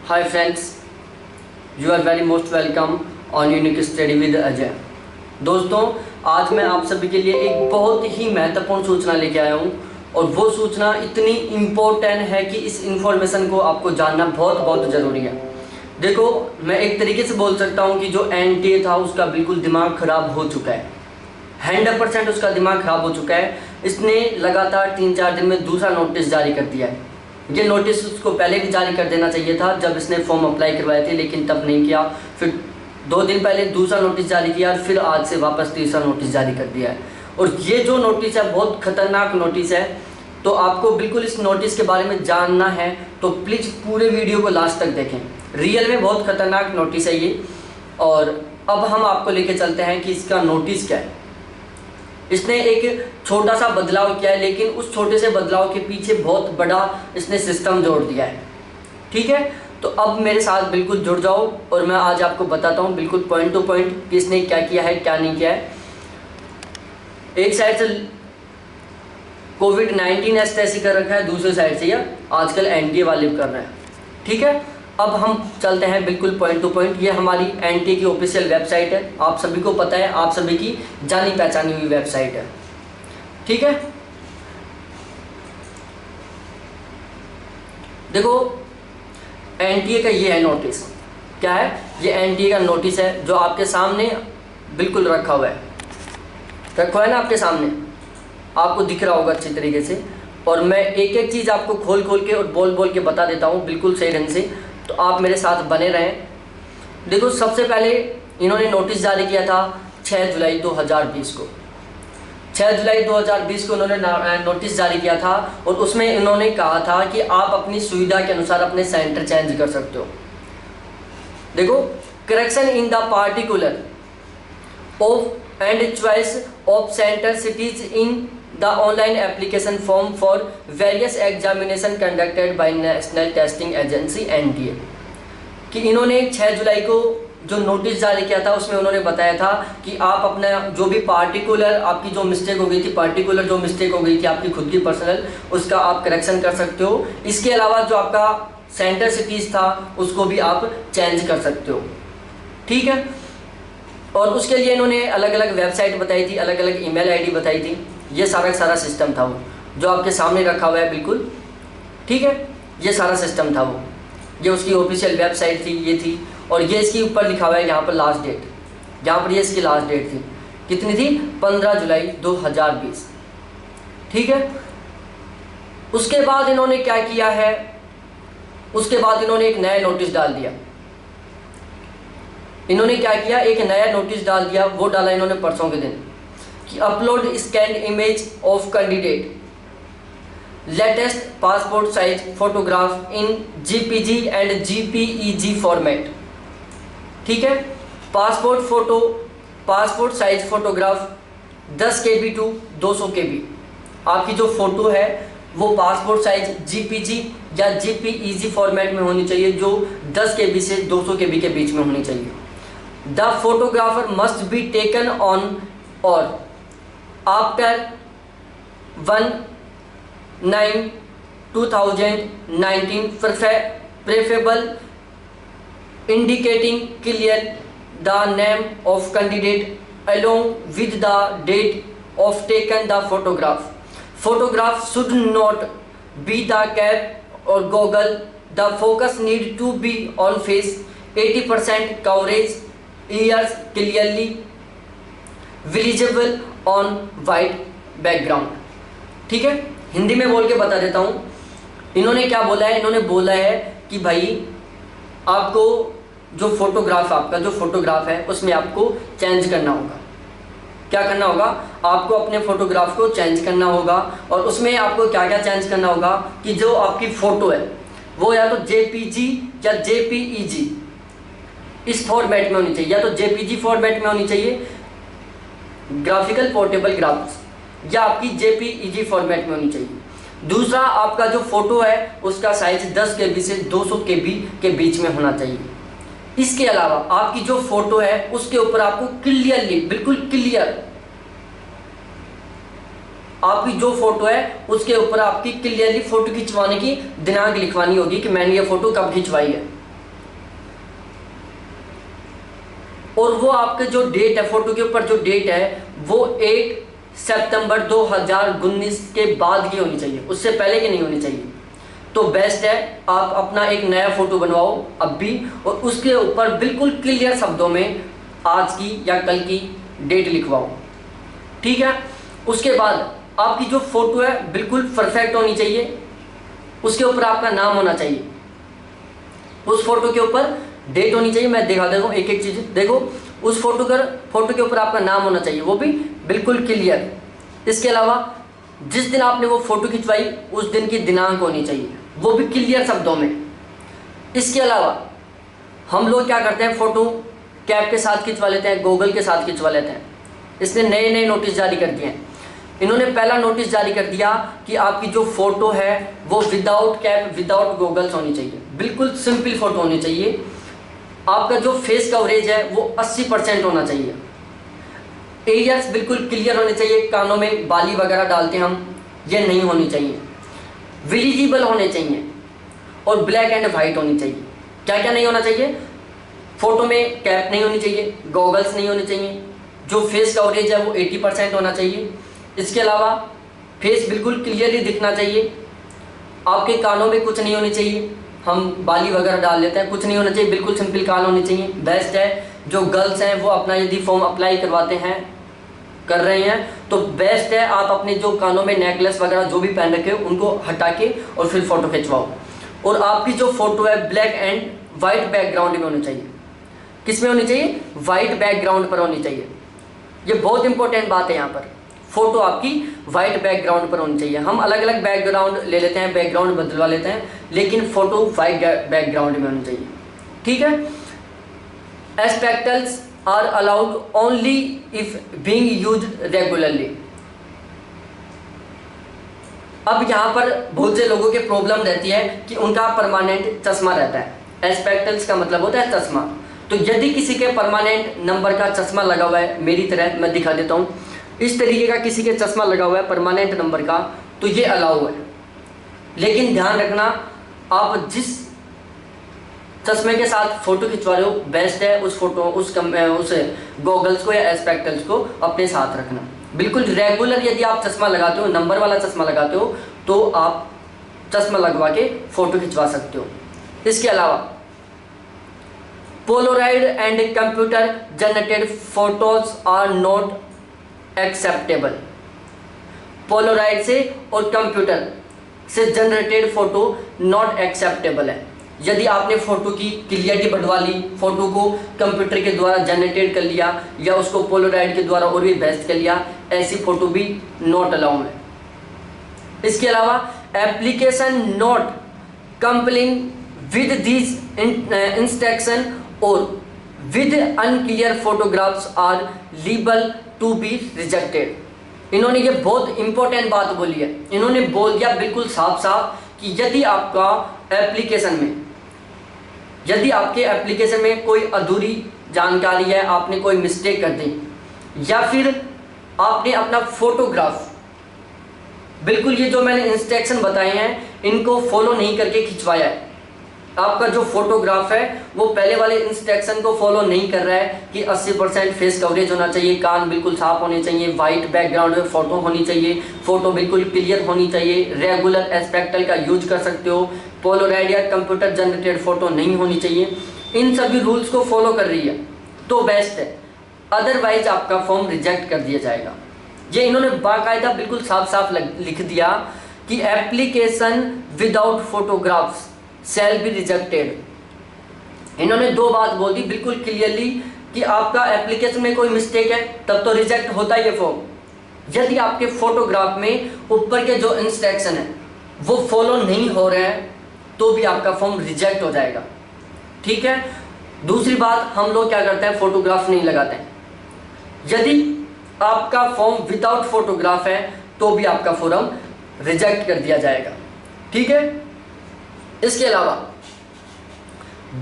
Hi friends, you are very most welcome on Unique Study with Ajay. दोस्तों, आज मैं आप सभी के लिए एक बहुत ही महत्वपूर्ण सूचना लेके आया हूँ और वो सूचना इतनी इम्पोर्टेंट है कि इस इन्फॉर्मेशन को आपको जानना बहुत बहुत ज़रूरी है। देखो, मैं एक तरीके से बोल सकता हूँ कि जो एनटीए था उसका बिल्कुल दिमाग ख़राब हो चुका है, 100% उसका दिमाग ख़राब हो चुका है। इसने लगातार 3-4 दिन में दूसरा नोटिस जारी कर दिया है। ये नोटिस उसको पहले भी जारी कर देना चाहिए था जब इसने फॉर्म अप्लाई करवाए थे, लेकिन तब नहीं किया। फिर 2 दिन पहले दूसरा नोटिस जारी किया और फिर आज से वापस तीसरा नोटिस जारी कर दिया है। और ये जो नोटिस है बहुत ख़तरनाक नोटिस है, तो आपको बिल्कुल इस नोटिस के बारे में जानना है तो प्लीज़ पूरे वीडियो को लास्ट तक देखें। रियल में बहुत ख़तरनाक नोटिस है ये। और अब हम आपको लेके चलते हैं कि इसका नोटिस क्या है। इसने एक छोटा सा बदलाव किया है, लेकिन उस छोटे से बदलाव के पीछे बहुत बड़ा इसने सिस्टम जोड़ दिया है। ठीक है, तो अब मेरे साथ बिल्कुल जुड़ जाओ और मैं आज आपको बताता हूँ बिल्कुल पॉइंट टू पॉइंट कि इसने क्या किया है क्या नहीं किया है। एक साइड से कोविड-19 ऐसी कर रखा है, दूसरी साइड से यह आजकल एनटीए वाले कर रहे हैं। ठीक है, अब हम चलते हैं बिल्कुल पॉइंट टू पॉइंट। ये हमारी एनटीए की ऑफिशियल वेबसाइट है, आप सभी को पता है, आप सभी की जानी पहचानी हुई वेबसाइट है। ठीक है, देखो एनटीए का ये है नोटिस। क्या है ये? एनटीए का नोटिस है जो आपके सामने बिल्कुल रखा हुआ है, रखा है ना आपके सामने, आपको दिख रहा होगा अच्छी तरीके से। और मैं एक एक चीज़ आपको खोल खोल के और बोल बोल के बता देता हूँ बिल्कुल सही ढंग से, तो आप मेरे साथ बने रहें। देखो, सबसे पहले इन्होंने नोटिस जारी किया था 6 जुलाई 2020 को। 6 जुलाई 2020 को इन्होंने नोटिस जारी किया था और उसमें इन्होंने कहा था कि आप अपनी सुविधा के अनुसार अपने सेंटर चेंज कर सकते हो। देखो, correction in the particular of and choice of centre cities in the online application form for various examination conducted by national testing agency NTA. कि इन्होंने 6 जुलाई को जो नोटिस जारी किया था उसमें उन्होंने बताया था कि आप अपना जो भी पार्टिकुलर आपकी जो मिस्टेक हो गई थी, पार्टिकुलर जो मिस्टेक हो गई थी आपकी खुद की पर्सनल, उसका आप करेक्शन कर सकते हो। इसके अलावा जो आपका सेंटर सिटीज़ था उसको भी आप चेंज कर सकते हो। ठीक है, और उसके लिए इन्होंने अलग अलग वेबसाइट बताई थी, अलग अलग ईमेल आईडी बताई थी। ये सारा सिस्टम था वो जो आपके सामने रखा हुआ है बिल्कुल। ठीक है, ये सारा सिस्टम था वो, ये उसकी ऑफिशियल वेबसाइट थी, ये थी। और ये इसके ऊपर लिखा हुआ है यहाँ पर लास्ट डेट, यहाँ पर ये इसकी लास्ट डेट थी, कितनी थी? 15 जुलाई 2020। ठीक है, उसके बाद इन्होंने क्या किया है, उसके बाद इन्होंने एक नया नोटिस डाल दिया। इन्होंने क्या किया, एक नया नोटिस डाल दिया। वो डाला इन्होंने परसों के दिन कि upload scanned image of candidate latest passport size photograph in JPG and JPEG format. ठीक है, passport size photograph 10 KB to 200 KB। आपकी जो फोटो है वो पासपोर्ट साइज जीपीजी या जीपीईजी फॉर्मेट में होनी चाहिए, जो 10 KB से 200 KB के बीच में होनी चाहिए। The photographer must be taken on और after 1/9/2019 preferable indicating clear the name of candidate along with the date of taken the photograph. Photograph should not be the cap or goggle. The focus need to be on face. 80% coverage, ears clearly visible on white background. ठीक है, हिंदी में बोल के बता देता हूँ। इन्होंने क्या बोला है? इन्होंने बोला है कि भाई आपको जो फोटोग्राफ, आपका जो फोटोग्राफ है उसमें आपको चेंज करना होगा। क्या करना होगा? आपको अपने फोटोग्राफ को चेंज करना होगा। और उसमें आपको क्या क्या चेंज करना होगा कि जो आपकी फ़ोटो है वो या तो जेपीजी या जेपीईजी इस फॉर्मेट में होनी चाहिए, या तो जेपीजी फॉर्मेट में होनी चाहिए ग्राफिकल पोर्टेबल ग्राफ्स, या आपकी जेपीईजी फॉर्मेट में होनी चाहिए। दूसरा, आपका जो फोटो है उसका साइज 10 KB से 200 KB के बीच में होना चाहिए। इसके अलावा आपकी जो फोटो है उसके ऊपर आपको क्लियरली, बिल्कुल क्लियर, आपकी जो फोटो है उसके ऊपर आपकी क्लियरली फोटो खिंचवाने की दिनांक लिखवानी होगी कि मैंने ये फोटो कब खिंचवाई है। और वो आपके जो डेट है, फोटो के ऊपर जो डेट है वो 1 सितंबर 2019 के बाद की होनी चाहिए, उससे पहले की नहीं होनी चाहिए। तो बेस्ट है आप अपना एक नया फोटो बनवाओ अब भी, और उसके ऊपर बिल्कुल क्लियर शब्दों में आज की या कल की डेट लिखवाओ, ठीक है। उसके बाद आपकी जो फोटो है बिल्कुल परफेक्ट होनी चाहिए, उसके ऊपर आपका नाम होना चाहिए, उस फोटो के ऊपर डेट होनी चाहिए। मैं दिखा देता हूँ एक एक चीज़। देखो, उस फोटो के ऊपर आपका नाम होना चाहिए, वो भी बिल्कुल क्लियर। इसके अलावा जिस दिन आपने वो फोटो खिंचवाई उस दिन की दिनांक होनी चाहिए, वो भी क्लियर शब्दों में। इसके अलावा हम लोग क्या करते हैं, फोटो कैप के साथ खिंचवा लेते हैं, गूगल के साथ खिंचवा लेते हैं। इसने नए नए नोटिस जारी कर दिए हैं। इन्होंने पहला नोटिस जारी कर दिया कि आपकी जो फोटो है वो विदाउट कैप विदाउट गॉगल्स होनी चाहिए, बिल्कुल सिंपल फोटो होनी चाहिए। आपका जो फेस कवरेज है वो 80% होना चाहिए। एरियाज बिल्कुल क्लियर होने चाहिए, कानों में बाली वगैरह डालते हैं हम, ये नहीं होनी चाहिए। विजिबल होने चाहिए और ब्लैक एंड वाइट होनी चाहिए। क्या क्या नहीं होना चाहिए, फोटो में कैप नहीं होनी चाहिए, गॉगल्स नहीं होने चाहिए, जो फेस कवरेज है वो 80% होना चाहिए। इसके अलावा फेस बिल्कुल क्लियरली दिखना चाहिए, आपके कानों में कुछ नहीं होनी चाहिए, हम बाली वगैरह डाल लेते हैं, कुछ नहीं होना चाहिए, बिल्कुल सिंपल कान होने चाहिए। बेस्ट है जो गर्ल्स हैं वो अपना यदि फॉर्म अप्लाई करवाते हैं, कर रहे हैं, तो बेस्ट है आप अपने जो कानों में नेकलेस वगैरह जो भी पहन रखे हो उनको हटा के और फिर फोटो खिंचवाओ। और आपकी जो फोटो है ब्लैक एंड वाइट बैकग्राउंड में होनी चाहिए। किस में होनी चाहिए, वाइट बैकग्राउंड पर होनी चाहिए। ये बहुत इंपॉर्टेंट बात है यहाँ पर, फोटो आपकी वाइट बैकग्राउंड पर होनी चाहिए। हम अलग अलग बैकग्राउंड ले लेते हैं, बैकग्राउंड बदलवा लेते हैं, लेकिन फोटो वाइट बैकग्राउंड में होनी चाहिए, ठीक है। Spectacles are allowed only if being used regularly. अब यहाँ पर बहुत से लोगों के प्रॉब्लम रहती है कि उनका परमानेंट चश्मा रहता है। एस्पेक्टल्स का मतलब होता है चश्मा। तो यदि किसी के परमानेंट नंबर का चश्मा लगा हुआ है, मेरी तरह मैं दिखा देता हूँ, इस तरीके का किसी के चश्मा लगा हुआ है परमानेंट नंबर का, तो ये अलाउ है। लेकिन ध्यान रखना, आप जिस चश्मे के साथ फोटो खिंचवा रहे हो बेस्ट है उस गॉगल्स को या एस्पेक्टल्स को अपने साथ रखना। बिल्कुल रेगुलर यदि आप चश्मा लगाते हो, नंबर वाला चश्मा लगाते हो, तो आप चश्मा लगवा के फोटो खिंचवा सकते हो। इसके अलावा Polaroid and computer generated photos are not acceptable. Polaroid से और कंप्यूटर से जनरेटेड फोटो नॉट एक्सेप्टेबल है। यदि आपने फोटो की क्लियरिटी बढ़वा ली, फोटो को कंप्यूटर के द्वारा जनरेटेड कर लिया या उसको पोलराइड के द्वारा और भी बेस्ट कर लिया, ऐसी फोटो भी नॉट अलाउ है। इसके अलावा application not complying with this instruction और with unclear photographs are liable to be rejected. इन्होंने ये बहुत इंपॉर्टेंट बात बोली है। इन्होंने बोल दिया बिल्कुल साफ साफ कि यदि आपका एप्लीकेशन में, यदि आपके एप्लीकेशन में कोई अधूरी जानकारी है, आपने कोई मिस्टेक कर दी, या फिर आपने अपना फोटोग्राफ बिल्कुल ये जो मैंने इंस्ट्रक्शन बताए हैं इनको फॉलो नहीं करके खिंचवाया है, आपका जो फोटोग्राफ है वो पहले वाले इंस्ट्रक्शन को फॉलो नहीं कर रहा है कि 80% फेस कवरेज होना चाहिए, कान बिल्कुल साफ होने चाहिए, वाइट बैकग्राउंड में फोटो होनी चाहिए, फोटो बिल्कुल क्लियर होनी चाहिए, रेगुलर एस्पेक्टल का यूज कर सकते हो, पोलराइड या कंप्यूटर जनरेटेड फोटो नहीं होनी चाहिए, इन सभी रूल्स को फॉलो कर रही है तो बेस्ट है, अदरवाइज आपका फॉर्म रिजेक्ट कर दिया जाएगा। ये इन्होंने बाकायदा बिल्कुल साफ साफ लिख दिया कि application without photographs shall be rejected. इन्होंने दो बात बोल दी बिल्कुल क्लियरली कि आपका एप्लीकेशन में कोई मिस्टेक है तब तो रिजेक्ट होता है ये फॉर्म। यदि आपके फोटोग्राफ में ऊपर के जो इंस्ट्रक्शन है वो फॉलो नहीं हो रहे हैं तो भी आपका फॉर्म रिजेक्ट हो जाएगा, ठीक है। दूसरी बात, हम लोग क्या करते हैं, फोटोग्राफ नहीं लगाते हैं। यदि आपका फॉर्म विदाउट फोटोग्राफ है तो भी आपका फॉर्म रिजेक्ट कर दिया जाएगा, ठीक है। इसके अलावा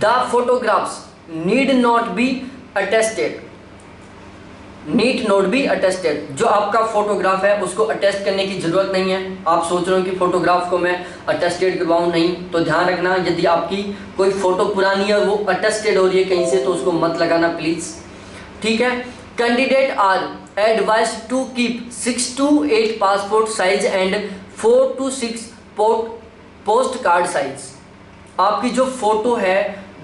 the photographs need not be attested, need not be attested. जो आपका फोटोग्राफ है उसको अटेस्ट करने की जरूरत नहीं है। आप सोच रहे हो कि फोटोग्राफ को मैं अटेस्टेड करवाऊं, नहीं, तो ध्यान रखना यदि आपकी कोई फोटो पुरानी है वो अटेस्टेड हो रही है कहीं से तो उसको मत लगाना प्लीज। ठीक है। Candidate are advise to keep 6 to 8 passport size and 4 to 6 post card size. आपकी जो फोटो है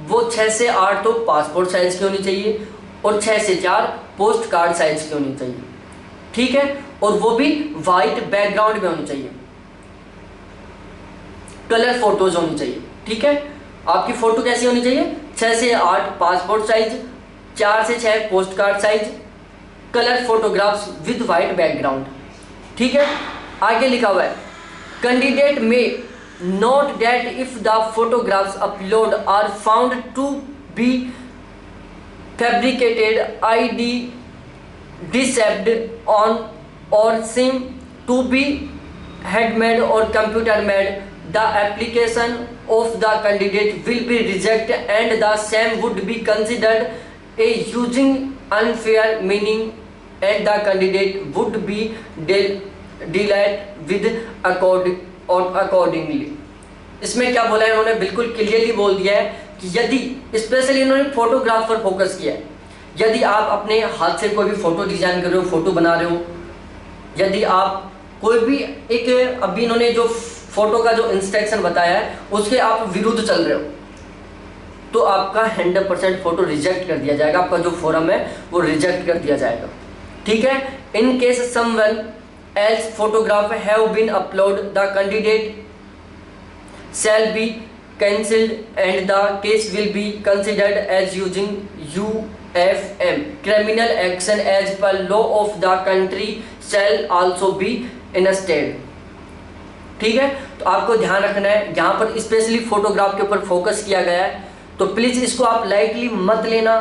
वो 6 से 8 तो पासपोर्ट साइज की होनी चाहिए और 6 से 4 पोस्ट कार्ड साइज की होनी चाहिए, ठीक है। और वो भी वाइट बैकग्राउंड में होनी चाहिए, कलर फोटोज होनी चाहिए, ठीक है। आपकी फोटो कैसी होनी चाहिए? 6 से 8 पासपोर्ट साइज, 4 से 6 post card size, colour photographs with white background, ठीक है। आगे लिखा हुआ है कैंडिडेट में note that if the photographs upload are found to be fabricated ID deceived on और seem to be handmade or computer made, the application of the candidate will be rejected and the same would be considered a using unfair meaning and the candidate would be dealt with accordingly। इसमें क्या बोला है इन्होंने? बिल्कुल clearly बोल दिया है कि यदि स्पेशली इन्होंने फोटोग्राफ पर फोकस किया है, यदि आप अपने हाथ से कोई भी फोटो डिजाइन कर रहे हो, फोटो बना रहे हो, यदि आप कोई भी एक अभी इन्होंने जो फोटो का जो इंस्ट्रक्शन बताया है उसके आप विरुद्ध चल रहे हो तो आपका 100% फोटो रिजेक्ट कर दिया जाएगा, आपका जो फोरम है वो रिजेक्ट कर दिया जाएगा, ठीक है। In case someone else photograph have been upload the candidate shall be cancelled and the case will be considered as using UFM criminal action as per law of the country shall also be enacted, ठीक है। तो आपको ध्यान रखना है, यहाँ पर specially photograph के ऊपर फोकस किया गया है, तो प्लीज़ इसको आप लाइटली मत लेना,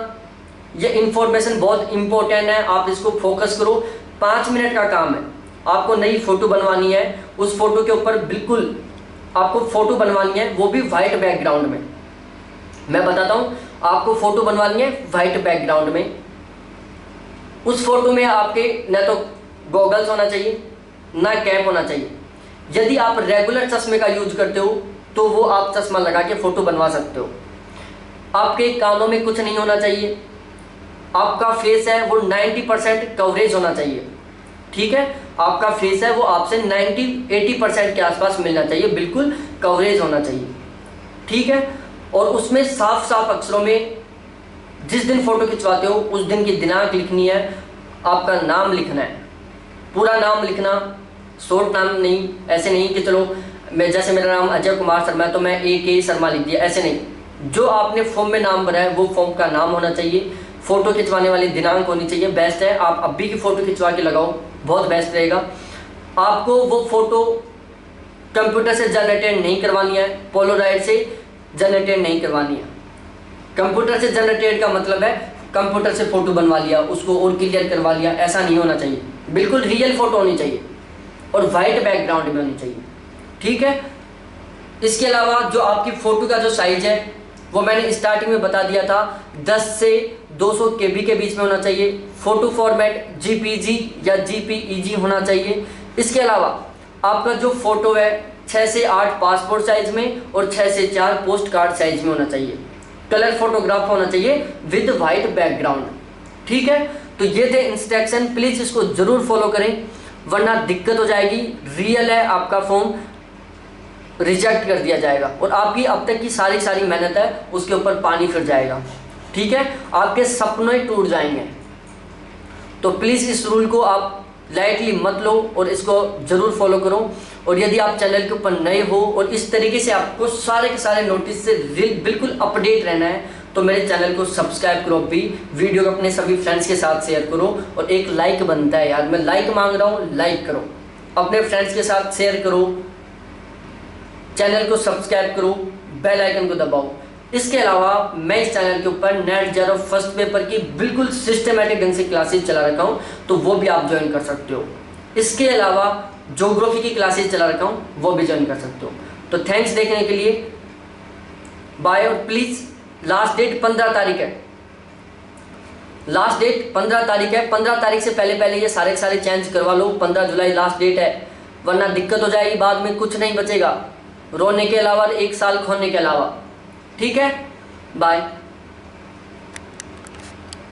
ये इंफॉर्मेशन बहुत इंपॉर्टेंट है, आप इसको फोकस करो। 5 मिनट का काम है, आपको नई फोटो बनवानी है, उस फोटो के ऊपर बिल्कुल आपको फोटो बनवानी है, वो भी वाइट बैकग्राउंड में। मैं बताता हूँ, आपको फोटो बनवानी है वाइट बैकग्राउंड में। उस फोटो में आपके न तो गॉगल्स होना चाहिए ना कैप होना चाहिए। यदि आप रेगुलर चश्मे का यूज करते हो तो वो आप चश्मा लगा के फोटो बनवा सकते हो। आपके कानों में कुछ नहीं होना चाहिए, आपका फेस है वो 90% कवरेज होना चाहिए, ठीक है। आपका फेस है वो आपसे 90-80% के आसपास मिलना चाहिए, बिल्कुल कवरेज होना चाहिए, ठीक है। और उसमें साफ साफ अक्षरों में जिस दिन फोटो खिंचवाते हो उस दिन की दिनांक लिखनी है, आपका नाम लिखना है, पूरा नाम लिखना, शॉर्ट नाम नहीं, ऐसे नहीं कि चलो मैं जैसे मेरा नाम अजय कुमार शर्मा है तो मैं AK शर्मा लिख दिया, ऐसे नहीं। जो आपने फॉर्म में नाम भरा है वो फॉर्म का नाम होना चाहिए, फोटो खिंचवाने वाली दिनांक होनी चाहिए। बेस्ट है आप अभी की फ़ोटो खिंचवा के लगाओ, बहुत बेस्ट रहेगा। आपको वो फ़ोटो कंप्यूटर से जनरेटेड नहीं करवानी है, पोलोराइड से जनरेटेड नहीं करवानी है। कंप्यूटर से जनरेटेड का मतलब है कंप्यूटर से फ़ोटो बनवा लिया, उसको और क्लियर करवा लिया, ऐसा नहीं होना चाहिए। बिल्कुल रियल फ़ोटो होनी चाहिए और वाइट बैकग्राउंड में होनी चाहिए, ठीक है। इसके अलावा जो आपकी फ़ोटो का जो साइज़ है वो मैंने स्टार्टिंग में बता दिया था, 10 से 200 KB के बीच में होना चाहिए। फ़ोटो फॉर्मेट JPG या JPEG होना चाहिए। इसके अलावा आपका जो फ़ोटो है 6 से 8 पासपोर्ट साइज़ में और 6 से 4 पोस्ट कार्ड साइज़ में होना चाहिए। कलर फोटोग्राफ होना चाहिए विद वाइट बैकग्राउंड, ठीक है। तो ये थे इंस्ट्रक्शन, प्लीज़ इसको ज़रूर फॉलो करें वरना दिक्कत हो जाएगी। रियल है, आपका फॉर्म रिजेक्ट कर दिया जाएगा और आपकी अब तक की सारी मेहनत है उसके ऊपर पानी फिर जाएगा, ठीक है। आपके सपने टूट जाएंगे। तो प्लीज़ इस रूल को आप लाइटली मत लो और इसको ज़रूर फॉलो करो। और यदि आप चैनल के ऊपर नए हो और इस तरीके से आपको सारे के सारे नोटिस से बिल्कुल अपडेट रहना है तो मेरे चैनल को सब्सक्राइब करो, भी वीडियो को अपने सभी फ्रेंड्स के साथ शेयर करो। और एक लाइक बनता है यार, मैं लाइक मांग रहा हूँ, लाइक करो, अपने फ्रेंड्स के साथ शेयर करो, चैनल को सब्सक्राइब करो, बेल आइकन को दबाओ। इसके अलावा मैं इस चैनल के ऊपर नेट ज़ेरो फर्स्ट पेपर की बिल्कुल सिस्टमेटिक ढंग से क्लासेस चला रखा हूँ, तो वो भी आप ज्वाइन कर सकते हो। इसके अलावा ज्योग्राफी की क्लासेस चला रखा हूँ, वो भी ज्वाइन कर सकते हो। तो थैंक्स देखने के लिए, बाय। और प्लीज़ लास्ट डेट 15 तारीख है, लास्ट डेट 15 तारीख है। 15 तारीख से पहले ये सारे चेंज करवा लो। 15 जुलाई लास्ट डेट है, वरना दिक्कत हो जाएगी, बाद में कुछ नहीं बचेगा, रोने के अलावा, 1 साल खोने के अलावा, ठीक है। बाय।